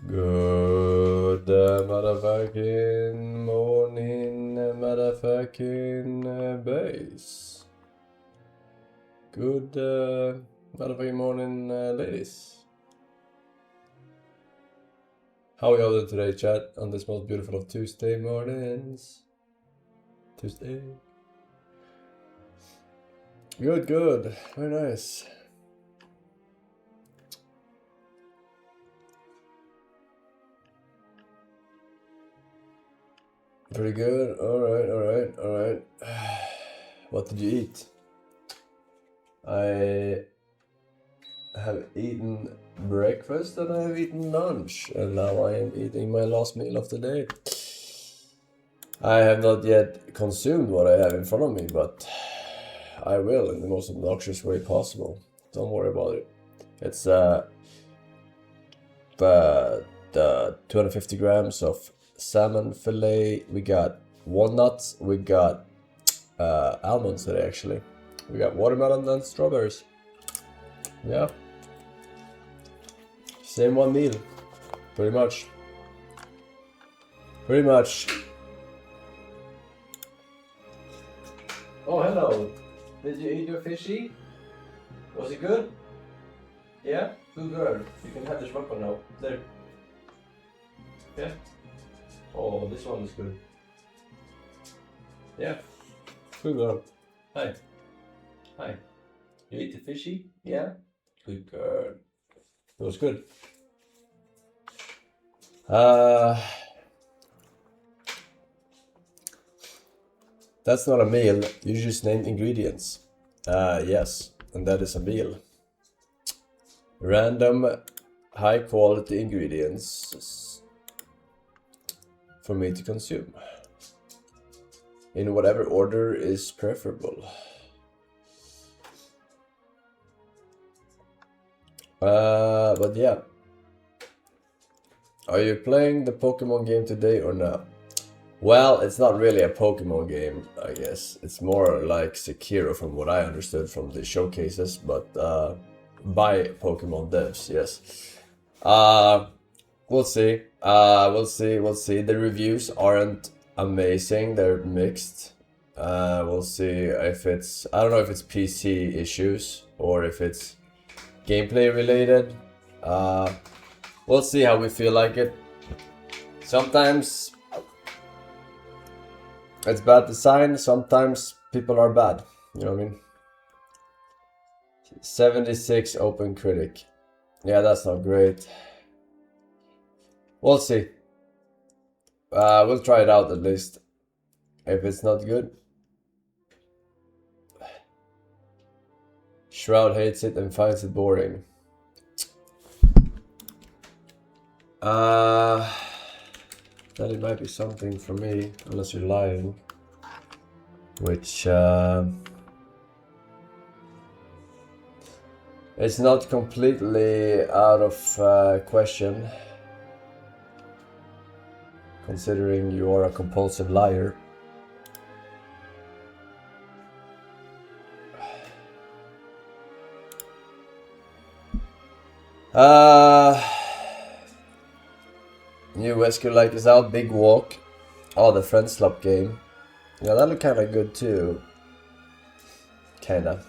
Good motherfucking morning, motherfucking base. Good motherfucking morning, ladies. How are you all doing today, chat, on this most beautiful of Tuesday mornings? Tuesday. Good, good. Very nice. Pretty good. Alright. What did you eat? I have eaten breakfast and I have eaten lunch, and now I am eating my last meal of the day. I have not yet consumed what I have in front of me, but I will in the most obnoxious way possible. Don't worry about it. It's 250 grams of salmon fillet. We got walnuts. We got almonds today, actually. We got watermelon and strawberries. Yeah. Same one meal. Pretty much. Oh, hello. Did you eat your fishy? Was it good? Yeah? Good girl. You can have the schmuck one now. There. Yeah? Oh, this one is good. Yeah. Good girl. Hi. Hi. You eat the fishy? Yeah? Good girl. It was good. That's not a meal. You just named ingredients. Yes, and that is a meal. Random, high quality ingredients for me to consume. In whatever order is preferable. But yeah. Are you playing the Pokemon game today or not? Well, it's not really a Pokemon game, I guess. It's more like Sekiro from what I understood from the showcases, but by Pokemon devs, yes. We'll see. We'll see. The reviews aren't amazing, they're mixed. We'll see if it's... I don't know if it's PC issues or if it's gameplay related. We'll see how we feel like it. Sometimes it's bad design, sometimes people are bad. You know what I mean? 76 open critic. Yeah, that's not great. We'll see. We'll try it out at least. If it's not good. Shroud hates it and finds it boring. Then it might be something for me, unless you're lying. Which, it's not completely out of question. Considering you are a compulsive liar. New Wesker like is out, Big Walk. Oh, the Friend Slop game. Yeah, that looked kinda good too. Kinda.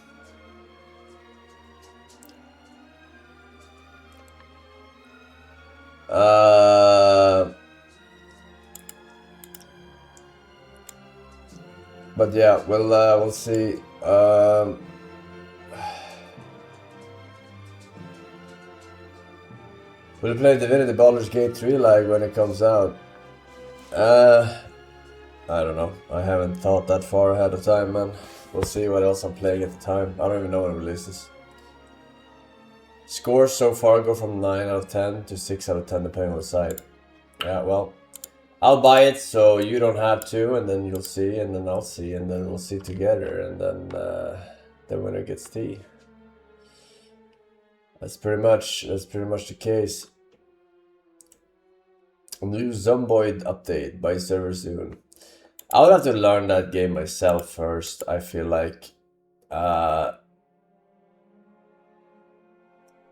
But yeah, we'll see. We'll play Divinity Baldur's Gate 3 like when it comes out. I don't know. I haven't thought that far ahead of time, man. We'll see what else I'm playing at the time. I don't even know when it releases. Scores so far go from 9 out of 10 to 6 out of 10 depending on the site. Yeah, well, I'll buy it so you don't have to, and then you'll see, and then I'll see, and then we'll see together, and then the winner gets tea. That's pretty much the case. New Zomboid update by server soon. I would have to learn that game myself first, I feel like.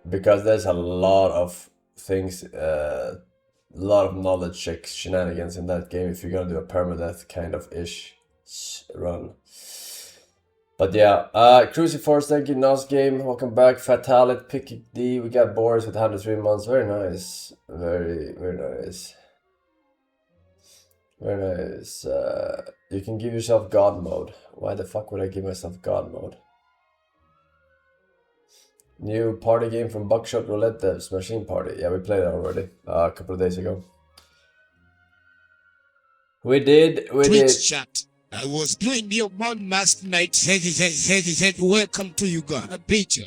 Because there's a lot of things, a lot of knowledge check shenanigans in that game if you're gonna do a permadeath kind of ish run. But yeah, Cruciforce, thank you. Nos game, welcome back. Fatalit, Picky D, we got Boris with 103 months. Very nice, very nice, very nice. You can give yourself God mode. Why the fuck would I give myself God mode? New party game from Buckshot Roulette Devs, Machine Party. Yeah, we played it already a couple of days ago. We did. Chat. I was doing your mom last night. Said, welcome to you, God. A picture.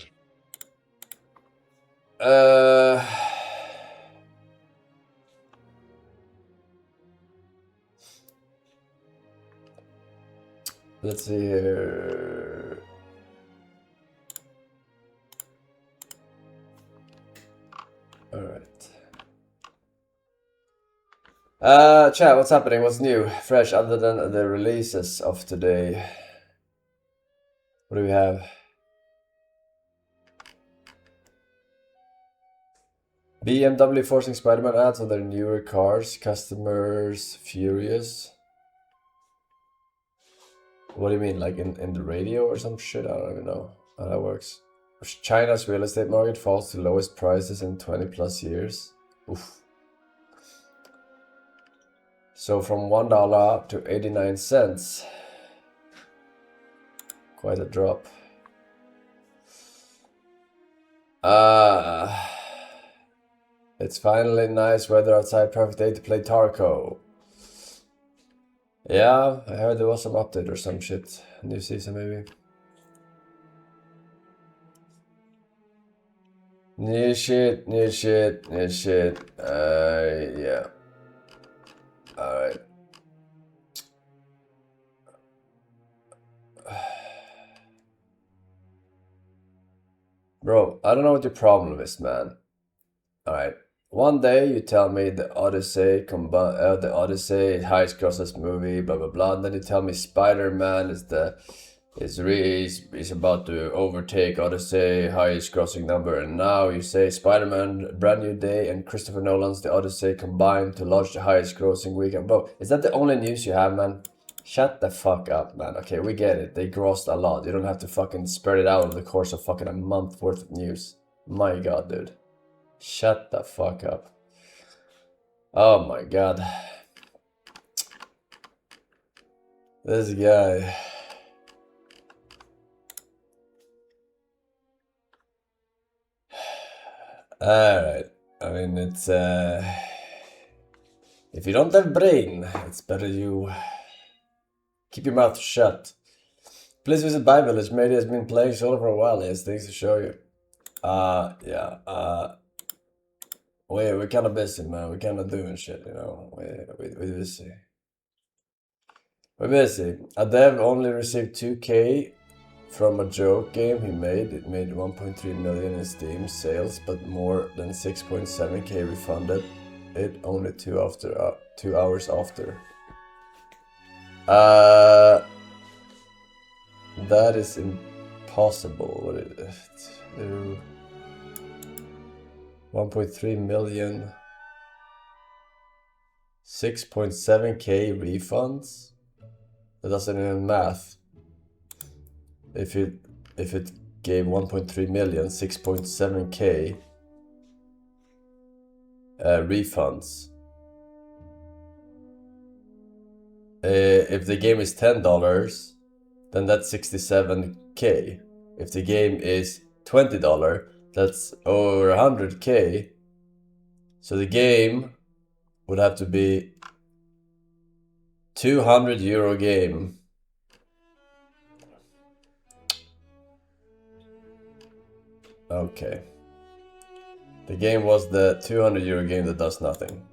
Let's see here. All right. Chat, what's happening? What's new? Fresh, other than the releases of today? What do we have? BMW forcing Spider-Man ads on their newer cars. Customers furious. What do you mean? Like in the radio or some shit? I don't even know how that works. China's real estate market falls to lowest prices in 20 plus years. Oof. So from $1 to 89 cents. Quite a drop. It's finally nice weather outside, perfect day to play Tarko. Yeah, I heard there was some update or some shit. New season maybe. New shit. Yeah. Alright. Bro, I don't know what your problem is, man. Alright. One day you tell me the Odyssey highest grossest movie, blah blah blah, and then you tell me Spider-Man is about to overtake Odyssey highest grossing number, and now you say Spider-Man Brand New Day and Christopher Nolan's The Odyssey combined to launch the highest grossing weekend. Bro, is that the only news you have, man? Shut the fuck up, man. Okay, we get it. They grossed a lot. You don't have to fucking spread it out over the course of fucking a month worth of news. My god, dude. Shut the fuck up. Oh my god. This guy. Alright. I mean, it's if you don't have brain, it's better you keep your mouth shut. Please visit Buy Village. Mady has been playing solo for a while. He has things to show you. Yeah. We're kind of busy, man. We're kind of doing shit, you know. We're busy. We're busy. A dev only received 2K from a joke game he made. It made 1.3 million in Steam sales, but more than 6.7K refunded it only 2 hours after. That is impossible. What is it? 1.3 million, 6.7K refunds. That doesn't even math. If it gave 1.3 million, 6.7K refunds. If the game is $10, then that's 67K. If the game is $20, that's over 100K. So the game would have to be €200 game. Okay. The game was the €200 game that does nothing.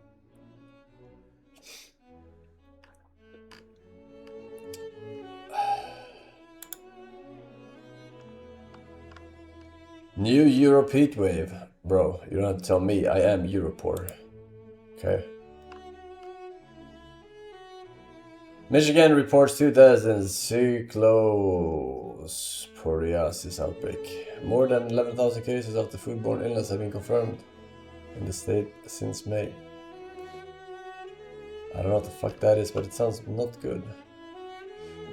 New Europe heat wave. Bro, you don't have to tell me. I am Europor. Okay. Michigan reports 2,000 cyclosporiasis outbreak. More than 11,000 cases of the foodborne illness have been confirmed. in the state since May. I don't know what the fuck that is, but it sounds not good.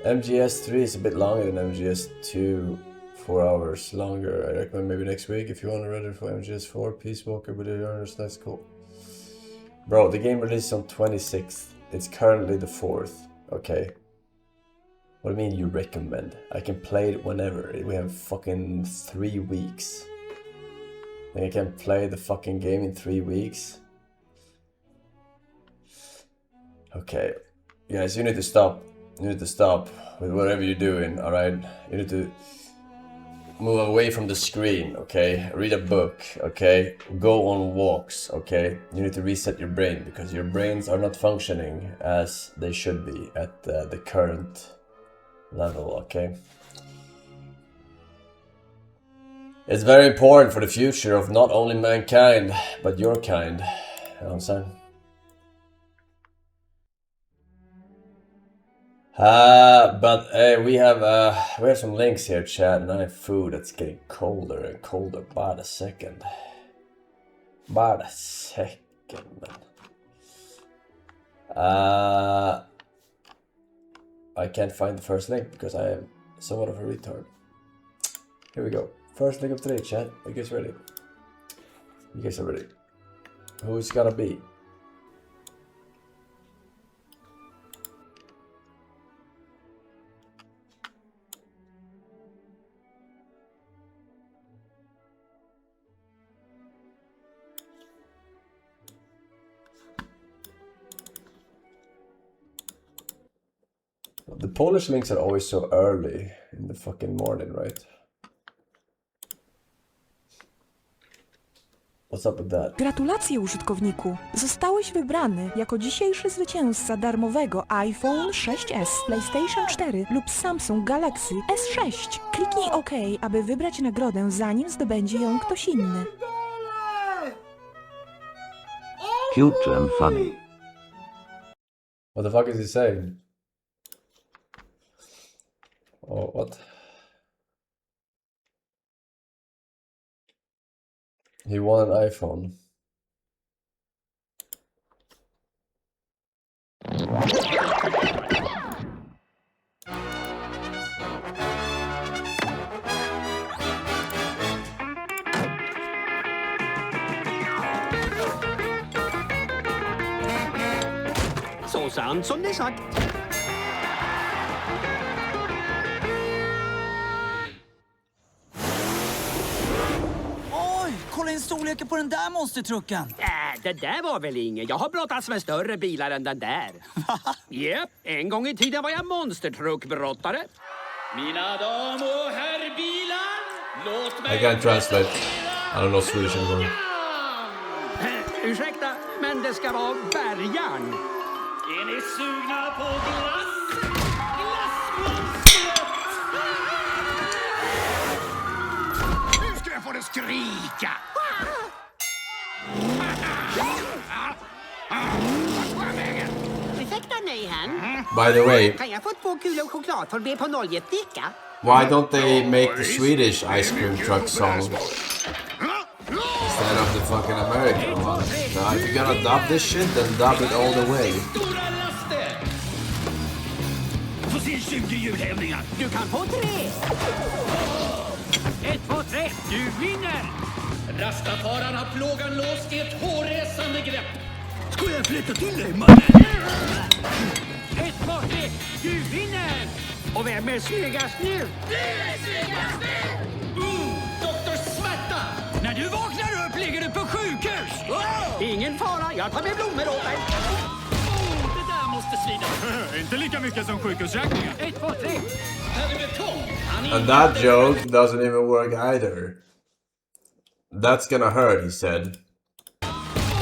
MGS3 is a bit longer than MGS2, 4 hours longer. I recommend maybe next week if you want to ready for MGS4. Peace Walker, but that's cool. Bro, the game released on 26th. It's currently the 4th. Okay. What do you mean you recommend? I can play it whenever. We have fucking 3 weeks. Think I can play the fucking game in 3 weeks? Okay. Guys, you need to stop. You need to stop with whatever you're doing, alright? You need to move away from the screen, okay? Read a book, okay? Go on walks, okay? You need to reset your brain because your brains are not functioning as they should be at the current level, okay? It's very important for the future of not only mankind, but your kind. You know what I'm saying? But we have some links here, chat, and I have food that's getting colder and colder by the second. By the second, man. I can't find the first link because I am somewhat of a retard. Here we go. First link of today, chat. Are you guys ready? You guys are ready. Who's gonna be? The Polish links are always so early in the fucking morning, right? What's up with that? Gratulacje, użytkowniku! Zostałeś wybrany jako dzisiejszy zwycięzca darmowego iPhone 6s, PlayStation 4 lub Samsung Galaxy S6. Kliknij OK, aby wybrać nagrodę, zanim zdobędzie ją ktoś inny. Cute and funny. What the fuck is he saying? Oh, what? He won an iPhone. Så sant som det är sagt. Kolla in storleken på den där monstertrucken. Det där var väl inget. Jag har brottats med större bilar än den där. Japp, en gång i tiden var jag monstertruckbrottare. Mina dam och herrbilar, låt mig... I can't translate. I don't know Swedish anymore. Ursäkta, men det ska vara bärgaren. Är ni sugna på glass? Glassmonstret! Nu ska jag få det skrika! Ursäkta nej, han. By the way, Kan jag få 2 kulor choklad för att be på Norge-sticka? why don't they make the Swedish ice cream truck song instead of the fucking American one? Now, if you're gonna dub this shit, then dub it all the way. Få se 20 julhävningar. Du kan få 3. 1, 2, 3. Du vinner. Rastafaran har plågan låst i ett hårresande grepp. Ska jag flytta till dig, mannen? 1, 2, 3. Du vinner. Och vem är snyggast nu? Du är snyggast nu! Doktor Smärta! När du vaknar upp ligger du på sjukhus! Ingen fara, jag tar med blommor åt dig. Det där måste svida. Inte lika mycket som sjukhusräkningar. 1, 2, 3. Här är betong. And that joke doesn't even work either. That's gonna hurt, he said.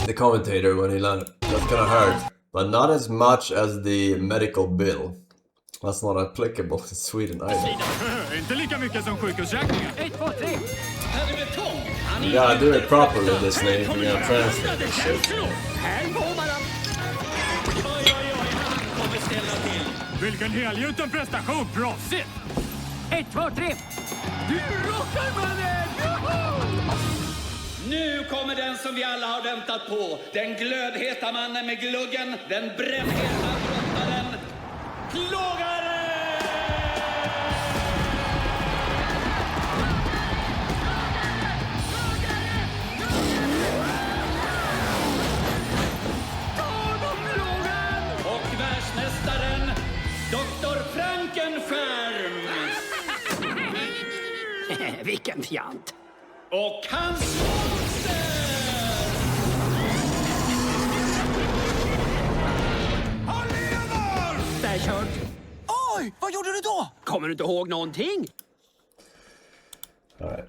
The commentator when he landed. That's gonna hurt. But not as much as the medical bill. That's not applicable to Sweden either. Inte lika mycket som sjukhusräkningar. 1, 2, 3. Här är betong. You gotta do it properly, this name, if you're gonna translate this shit. Här på varandra. Vilken helgjuten prestation, proffsigt! 1, 2, 3. Du rockar, mannen! Nu kommer den som vi alla har väntat på. Den glödheta mannen med gluggen. Den brännheta brottaren. Plågare! Och världsmästaren, Dr. Frankenfärm. Vilken fjant! Och hans monster! Han lever! Det är kört. Oj, vad gjorde du då? Kommer du inte ihåg någonting? All right.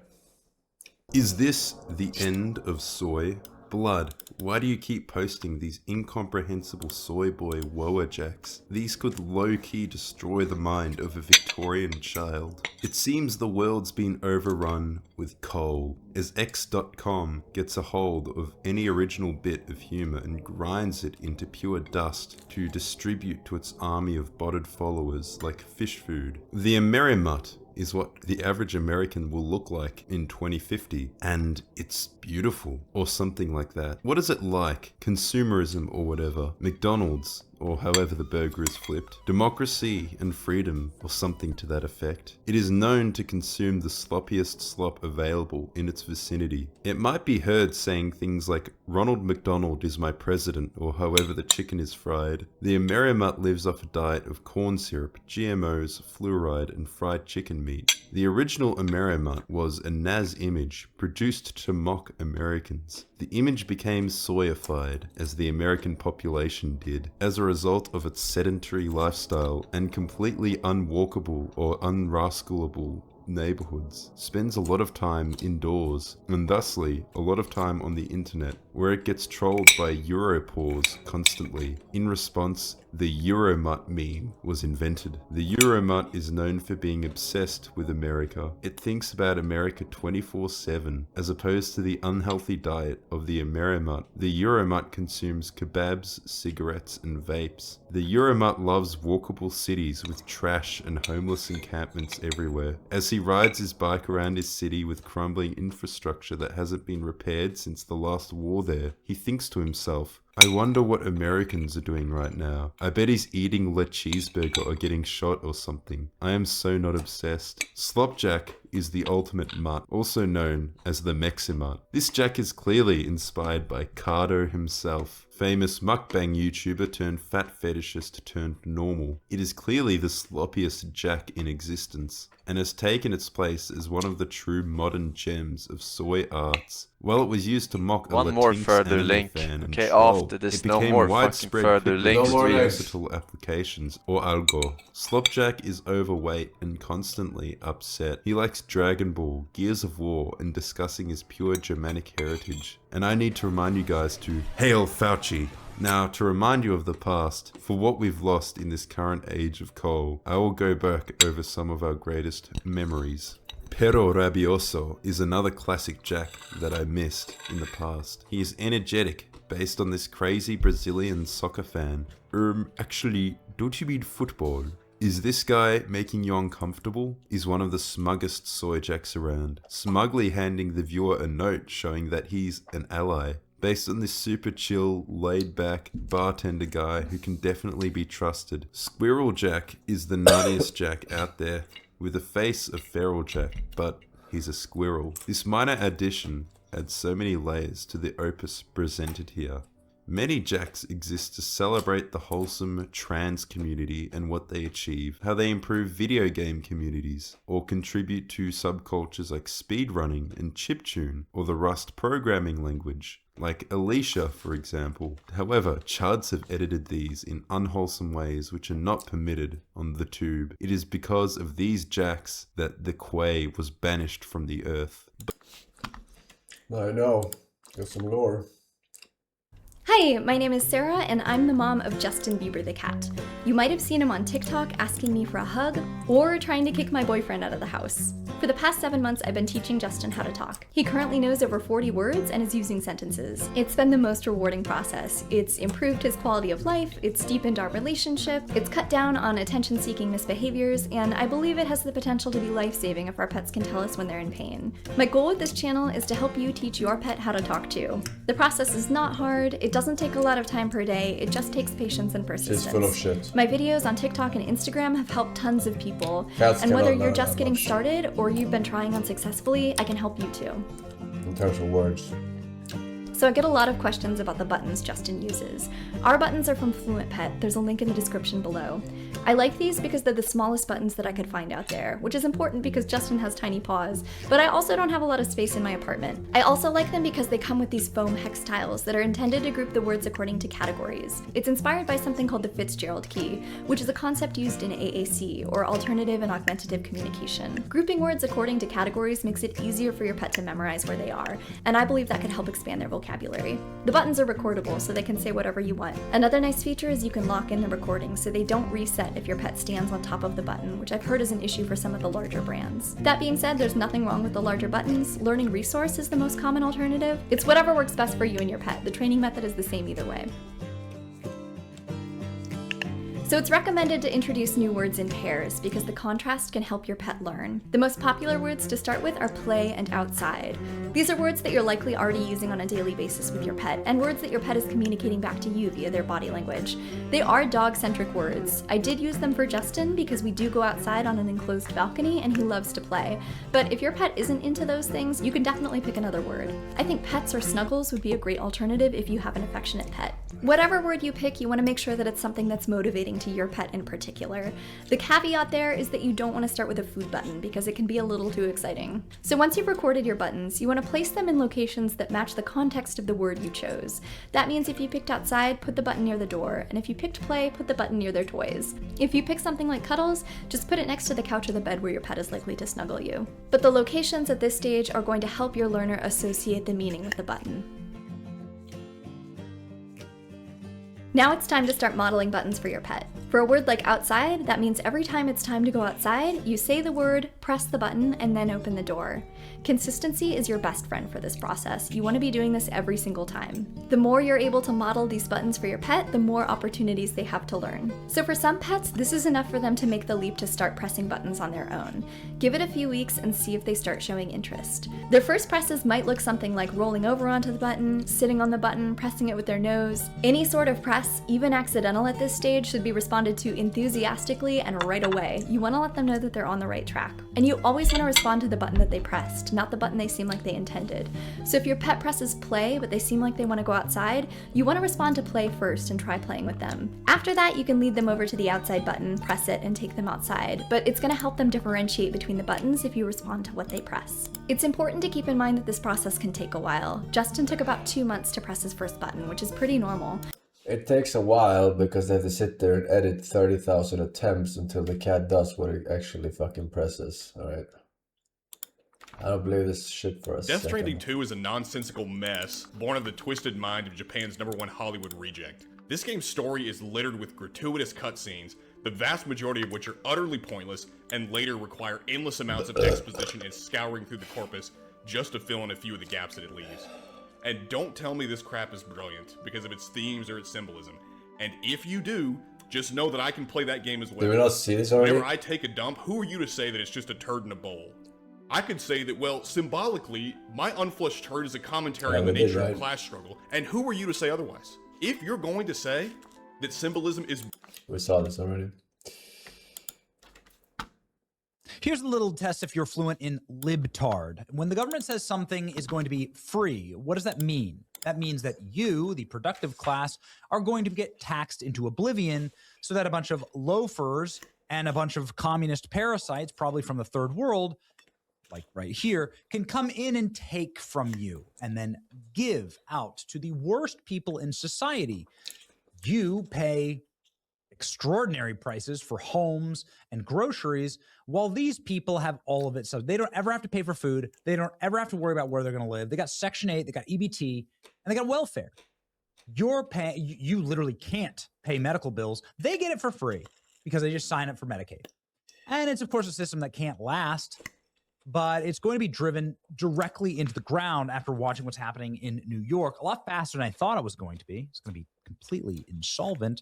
Is this the end of soy? Blood, why do you keep posting these incomprehensible soy boy woa jacks? These could low-key destroy the mind of a Victorian child. It seems the world's been overrun with coal, as X.com gets a hold of any original bit of humour and grinds it into pure dust to distribute to its army of botted followers like fish food. The Amerimut is what the average American will look like in 2050, and it's beautiful, or something like that. What is it like? Consumerism or whatever. McDonald's, or however the burger is flipped. Democracy and freedom, or something to that effect. It is known to consume the sloppiest slop available in its vicinity. It might be heard saying things like, Ronald McDonald is my president, or however the chicken is fried. The Amerimut lives off a diet of corn syrup, GMOs, fluoride, and fried chicken meat. The original Amerimut was a Naz image produced to mock Americans. The image became soyified, as the American population did, as a result of its sedentary lifestyle and completely unwalkable or unrascalable neighborhoods. Spends a lot of time indoors, and thusly a lot of time on the internet, where it gets trolled by Europores constantly. In response, the Euromut meme was invented. The Euromut is known for being obsessed with America. It thinks about America 24/7, as opposed to the unhealthy diet of the Amerimut. The Euromut consumes kebabs, cigarettes, and vapes. The Euromut loves walkable cities with trash and homeless encampments everywhere. As he rides his bike around his city with crumbling infrastructure that hasn't been repaired since the last war there, he thinks to himself, I wonder what Americans are doing right now. I bet he's eating Le Cheeseburger or getting shot or something. I am so not obsessed. Slopjack is the ultimate mutt, also known as the Meximut. This jack is clearly inspired by Cardo himself, famous mukbang YouTuber turned fat fetishist turned normal. It is clearly the sloppiest jack in existence, and has taken its place as one of the true modern gems of soy arts. While it was used to mock a One more Latinx further anime link. fan and Okay, troll, after this, it no became more fucking widespread further quickly links. No more with links. versatile applications, or algo. Slopjack is overweight and constantly upset. He likes Dragon Ball, Gears of War, and discussing his pure Germanic heritage. And I need to remind you guys to Hail Fauci! Now, to remind you of the past, for what we've lost in this current age of coal, I will go back over some of our greatest memories. Pero Rabioso is another classic jack that I missed in the past. He is energetic, based on this crazy Brazilian soccer fan. Actually, don't you mean football? Is this guy making you uncomfortable? Is one of the smuggest soy jacks around, smugly handing the viewer a note showing that he's an ally. Based on this super chill, laid-back bartender guy who can definitely be trusted. Squirrel Jack is the nuttiest jack out there, with a face of Feral Jack, but he's a squirrel. This minor addition adds so many layers to the opus presented here. Many jacks exist to celebrate the wholesome trans community and what they achieve, how they improve video game communities, or contribute to subcultures like speedrunning and chiptune, or the Rust programming language, like Alicia, for example. However, chuds have edited these in unwholesome ways which are not permitted on the tube. It is because of these jacks that the Quay was banished from the earth. I know. Got some lore. Hi, my name is Sarah, and I'm the mom of Justin Bieber the cat. You might have seen him on TikTok asking me for a hug, or trying to kick my boyfriend out of the house. For the past 7 months, I've been teaching Justin how to talk. He currently knows over 40 words and is using sentences. It's been the most rewarding process. It's improved his quality of life, it's deepened our relationship, it's cut down on attention-seeking misbehaviors, and I believe it has the potential to be life-saving if our pets can tell us when they're in pain. My goal with this channel is to help you teach your pet how to talk too. The process is not hard, it doesn't take a lot of time per day, it just takes patience and persistence. She's full of shit. My videos on TikTok and Instagram have helped tons of people, Cats and whether cannot you're learn just that getting much. started or you've been trying unsuccessfully, I can help you too. In terms of words. So I get a lot of questions about the buttons Justin uses. Our buttons are from Fluent Pet, there's a link in the description below. I like these because they're the smallest buttons that I could find out there, which is important because Justin has tiny paws, but I also don't have a lot of space in my apartment. I also like them because they come with these foam hex tiles that are intended to group the words according to categories. It's inspired by something called the Fitzgerald key, which is a concept used in AAC, or Alternative and Augmentative Communication. Grouping words according to categories makes it easier for your pet to memorize where they are, and I believe that could help expand their vocabulary. The buttons are recordable, so they can say whatever you want. Another nice feature is you can lock in the recording so they don't reset if your pet stands on top of the button, which I've heard is an issue for some of the larger brands. That being said, there's nothing wrong with the larger buttons. Learning Resource is the most common alternative. It's whatever works best for you and your pet. The training method is the same either way. So it's recommended to introduce new words in pairs because the contrast can help your pet learn. The most popular words to start with are play and outside. These are words that you're likely already using on a daily basis with your pet, and words that your pet is communicating back to you via their body language. They are dog-centric words. I did use them for Justin because we do go outside on an enclosed balcony and he loves to play. But if your pet isn't into those things, you can definitely pick another word. I think pets or snuggles would be a great alternative if you have an affectionate pet. Whatever word you pick, you want to make sure that it's something that's motivating to your pet in particular. The caveat there is that you don't want to start with a food button because it can be a little too exciting. So once you've recorded your buttons, you want to place them in locations that match the context of the word you chose. That means if you picked outside, put the button near the door, and if you picked play, put the button near their toys. If you pick something like cuddles, just put it next to the couch or the bed where your pet is likely to snuggle you. But the locations at this stage are going to help your learner associate the meaning with the button. Now it's time to start modeling buttons for your pet. For a word like outside, that means every time it's time to go outside, you say the word, press the button, and then open the door. Consistency is your best friend for this process. You want to be doing this every single time. The more you're able to model these buttons for your pet, the more opportunities they have to learn. So for some pets, this is enough for them to make the leap to start pressing buttons on their own. Give it a few weeks and see if they start showing interest. Their first presses might look something like rolling over onto the button, sitting on the button, pressing it with their nose. Any sort of press, even accidental at this stage, should be responded to enthusiastically and right away. You want to let them know that they're on the right track. And you always want to respond to the button that they pressed, not the button they seem like they intended. So if your pet presses play, but they seem like they want to go outside, you want to respond to play first and try playing with them. After that, you can lead them over to the outside button, press it, and take them outside, but it's going to help them differentiate between the buttons if you respond to what they press. It's important to keep in mind that this process can take a while. Justin took about 2 months to press his first button, which is pretty normal. It takes a while because they have to sit there and edit 30,000 attempts until the cat does what it actually fucking presses. Alright. I don't believe this shit for a Death second. Stranding 2 is a nonsensical mess, born of the twisted mind of Japan's #1 Hollywood reject. This game's story is littered with gratuitous cutscenes, the vast majority of which are utterly pointless and later require endless amounts of exposition and scouring through the corpus just to fill in a few of the gaps that it leaves. And don't tell me this crap is brilliant because of its themes or its symbolism. And if you do, just know that I can play that game as well. Did we not see this already? Whenever I take a dump, who are you to say that it's just a turd in a bowl? I could say that, well, symbolically, my unflushed turd is a commentary on the nature of class struggle, and who are you to say otherwise? If you're going to say that symbolism is... We saw this already. Here's a little test if you're fluent in libtard. When the government says something is going to be free, what does that mean? That means that you, the productive class, are going to get taxed into oblivion so that a bunch of loafers and a bunch of communist parasites, probably from the third world, like right here, can come in and take from you and then give out to the worst people in society. You pay extraordinary prices for homes and groceries, while these people have all of it. So they don't ever have to pay for food. They don't ever have to worry about where they're going to live. They got Section 8, they got EBT, and they got welfare. You're paying, you literally can't pay medical bills. They get it for free because they just sign up for Medicaid. And it's, of course, a system that can't last, but it's going to be driven directly into the ground after watching what's happening in New York a lot faster than I thought it was going to be. It's going to be completely insolvent.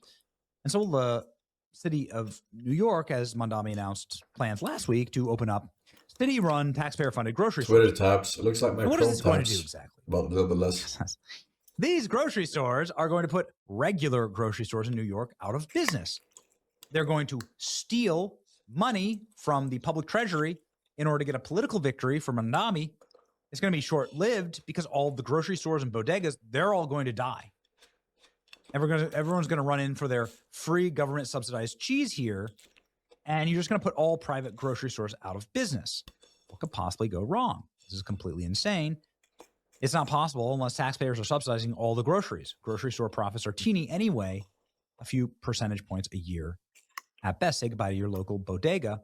And so the city of New York, as Mondami announced plans last week to open up city-run, taxpayer-funded grocery stores. Twitter taps. It looks like my And what Chrome is this going to taps, do exactly? but a little bit less. These grocery stores are going to put regular grocery stores in New York out of business. They're going to steal money from the public treasury in order to get a political victory for Mondami. It's going to be short-lived because all the grocery stores and bodegas, they're all going to die. Everyone's going to run in for their free government-subsidized cheese here, and you're just going to put all private grocery stores out of business. What could possibly go wrong? This is completely insane. It's not possible unless taxpayers are subsidizing all the groceries. Grocery store profits are teeny anyway, a few percentage points a year. At best, say goodbye to your local bodega.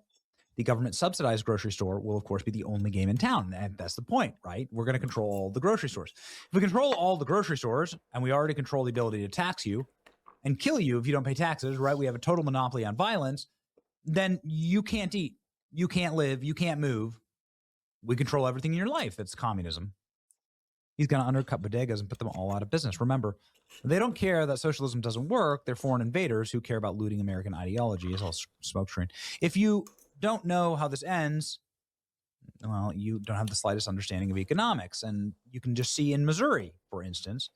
The government-subsidized grocery store will, of course, be the only game in town. And that's the point, right? We're going to control all the grocery stores. If we control all the grocery stores, and we already control the ability to tax you and kill you if you don't pay taxes, right? We have a total monopoly on violence. Then you can't eat. You can't live. You can't move. We control everything in your life. That's communism. He's going to undercut bodegas and put them all out of business. Remember, they don't care that socialism doesn't work. They're foreign invaders who care about looting American ideology. It's all smokescreen. If you don't know how this ends, well, you don't have the slightest understanding of economics. And you can just see in Missouri, for instance,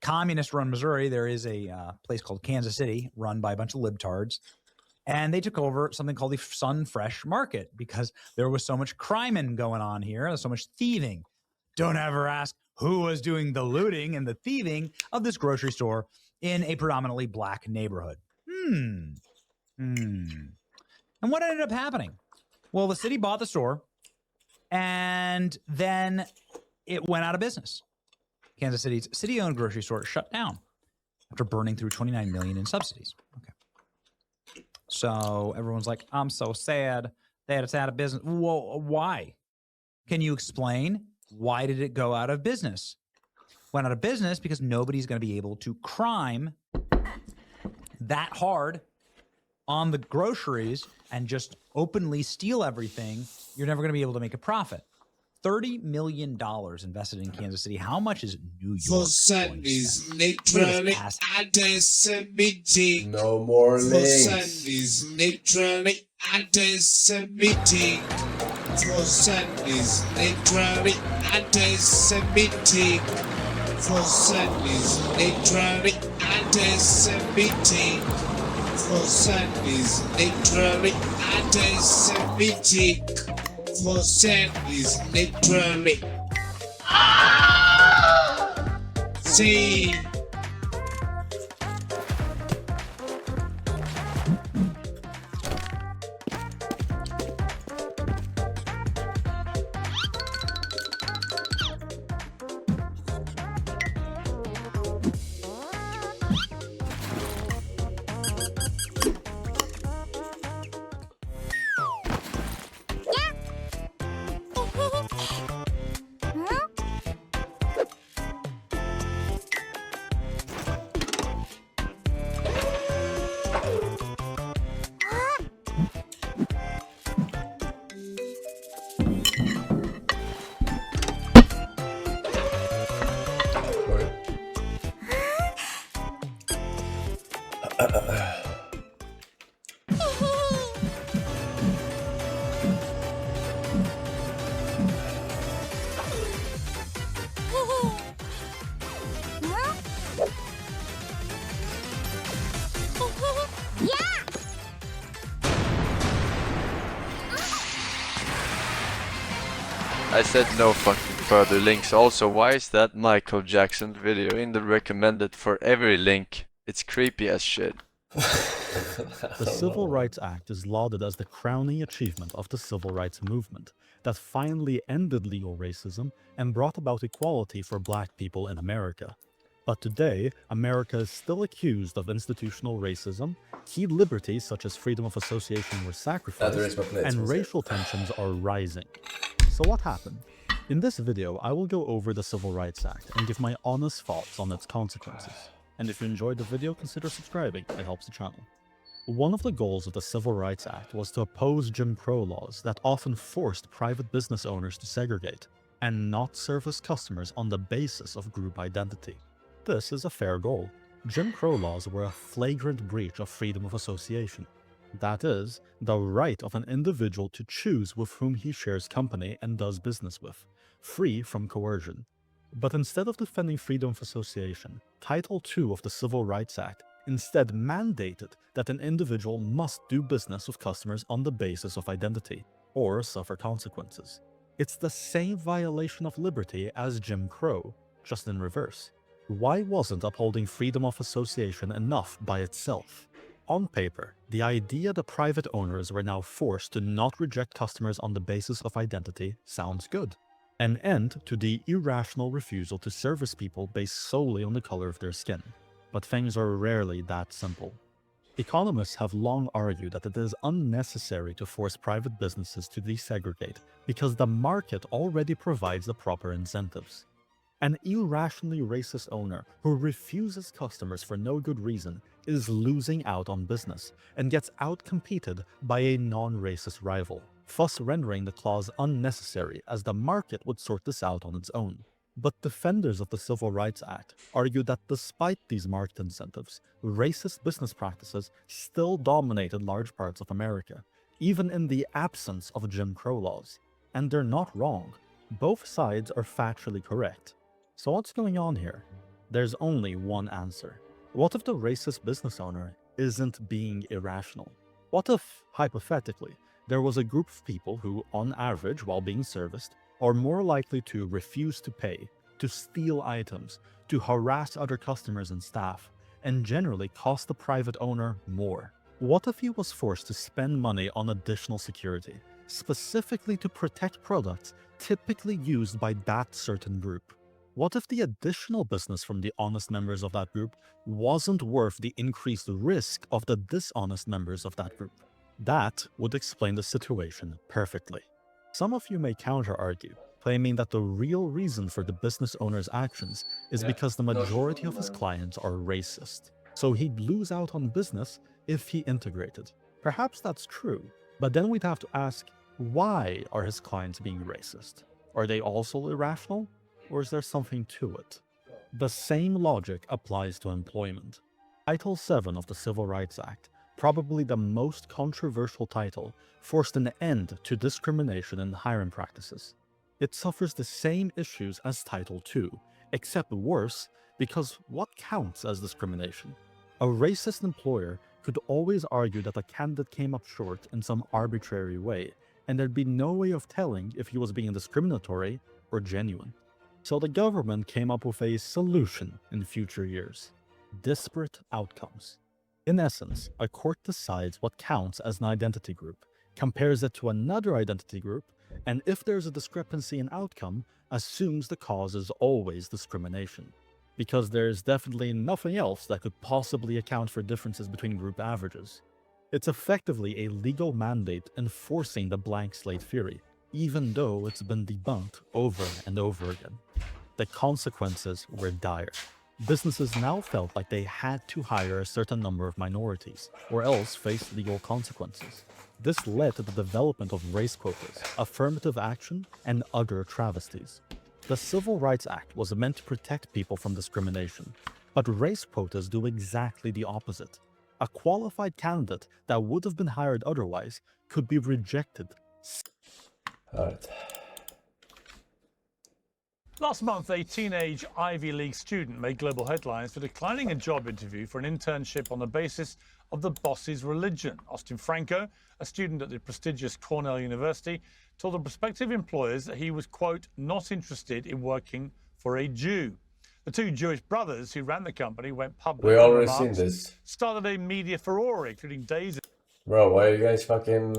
communist-run Missouri, there is a place called Kansas City run by a bunch of libtards. And they took over something called the Sun Fresh Market because there was so much crime going on here, so much thieving. Don't ever ask who was doing the looting and the thieving of this grocery store in a predominantly black neighborhood. And what ended up happening? Well, the city bought the store, and then it went out of business. Kansas City's city-owned grocery store shut down after burning through $29 million in subsidies. Okay. So everyone's like, I'm so sad that it's out of business. Well, why? Can you explain? Why did it go out of business? Went out of business because nobody's going to be able to crime that hard on the groceries and just openly steal everything. You're never going to be able to make a profit. $30 million invested in Kansas City. How much is New York? Forsen is neutrally anti-Semitic. No more links. Forsen is neutrally anti-Semitic. Forsen is neutrally anti-Semitic. Forsen is neutrally anti-Semitic. Forsen is neutrally anti-Semitic. Forsen is neutrally. See. I said no fucking further links. Also, why is that Michael Jackson video in the recommended for every link? It's creepy as shit. The Civil Rights Act is lauded as the crowning achievement of the civil rights movement that finally ended legal racism and brought about equality for black people in America. But today, America is still accused of institutional racism, key liberties such as freedom of association were sacrificed, and racial tensions are rising. So what happened? In this video, I will go over the Civil Rights Act and give my honest thoughts on its consequences. And if you enjoyed the video, consider subscribing, it helps the channel. One of the goals of the Civil Rights Act was to oppose Jim Crow laws that often forced private business owners to segregate and not service customers on the basis of group identity. This is a fair goal. Jim Crow laws were a flagrant breach of freedom of association. That is, the right of an individual to choose with whom he shares company and does business with, free from coercion. But instead of defending freedom of association, Title II of the Civil Rights Act instead mandated that an individual must do business with customers on the basis of identity, or suffer consequences. It's the same violation of liberty as Jim Crow, just in reverse. Why wasn't upholding freedom of association enough by itself? On paper, the idea that private owners were now forced to not reject customers on the basis of identity sounds good. An end to the irrational refusal to service people based solely on the color of their skin. But things are rarely that simple. Economists have long argued that it is unnecessary to force private businesses to desegregate because the market already provides the proper incentives. An irrationally racist owner who refuses customers for no good reason is losing out on business and gets outcompeted by a non-racist rival, thus rendering the clause unnecessary as the market would sort this out on its own. But defenders of the Civil Rights Act argue that despite these market incentives, racist business practices still dominated large parts of America, even in the absence of Jim Crow laws. And they're not wrong. Both sides are factually correct. So what's going on here? There's only one answer. What if the racist business owner isn't being irrational? What if, hypothetically, there was a group of people who, on average, while being serviced, are more likely to refuse to pay, to steal items, to harass other customers and staff, and generally cost the private owner more? What if he was forced to spend money on additional security, specifically to protect products typically used by that certain group? What if the additional business from the honest members of that group wasn't worth the increased risk of the dishonest members of that group? That would explain the situation perfectly. Some of you may counter-argue, claiming that the real reason for the business owner's actions is because the majority of his clients are racist, so he'd lose out on business if he integrated. Perhaps that's true, but then we'd have to ask, why are his clients being racist? Are they also irrational? Or is there something to it? The same logic applies to employment. Title VII of the Civil Rights Act, probably the most controversial title, forced an end to discrimination in hiring practices. It suffers the same issues as Title II, except worse, because what counts as discrimination? A racist employer could always argue that a candidate came up short in some arbitrary way, and there'd be no way of telling if he was being discriminatory or genuine. So the government came up with a solution in future years: disparate outcomes. In essence, a court decides what counts as an identity group, compares it to another identity group, and if there's a discrepancy in outcome, assumes the cause is always discrimination. Because there's definitely nothing else that could possibly account for differences between group averages. It's effectively a legal mandate enforcing the blank slate theory, even though it's been debunked over and over again. The consequences were dire. Businesses now felt like they had to hire a certain number of minorities, or else face legal consequences. This led to the development of race quotas, affirmative action, and other travesties. The Civil Rights Act was meant to protect people from discrimination, but race quotas do exactly the opposite. A qualified candidate that would have been hired otherwise could be rejected. Alright. Last month, a teenage Ivy League student made global headlines for declining a job interview for an internship on the basis of the boss's religion. Austin Franco, a student at the prestigious Cornell University, told the prospective employers that he was, quote, not interested in working for a Jew. The two Jewish brothers who ran the company went public. We already seen this. Started a media furore, including days. Bro, why are you guys fucking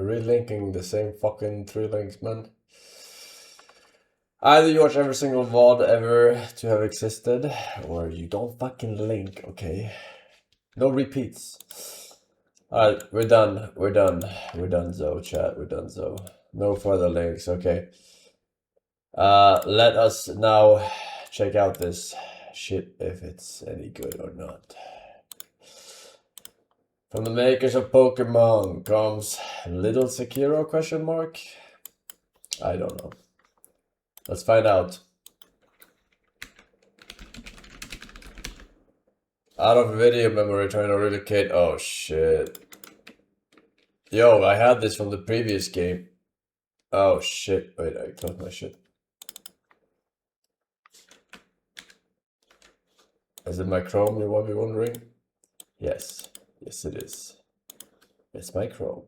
relinking the same fucking 3 links, man? Either you watch every single VOD ever to have existed, or you don't fucking link, okay? No repeats. Alright, we're done, Zo, chat, we're done, Zo. No further links, okay? Let us now check out this shit if it's any good or not. From the makers of Pokemon comes Little Sekiro question mark? I don't know. Let's find out. Out of video memory, trying to relocate. Oh shit. Yo, I had this from the previous game. Oh shit. Wait, I closed my shit. Is it my Chrome, you might be wondering? Yes. Yes, it is. It's my Chrome.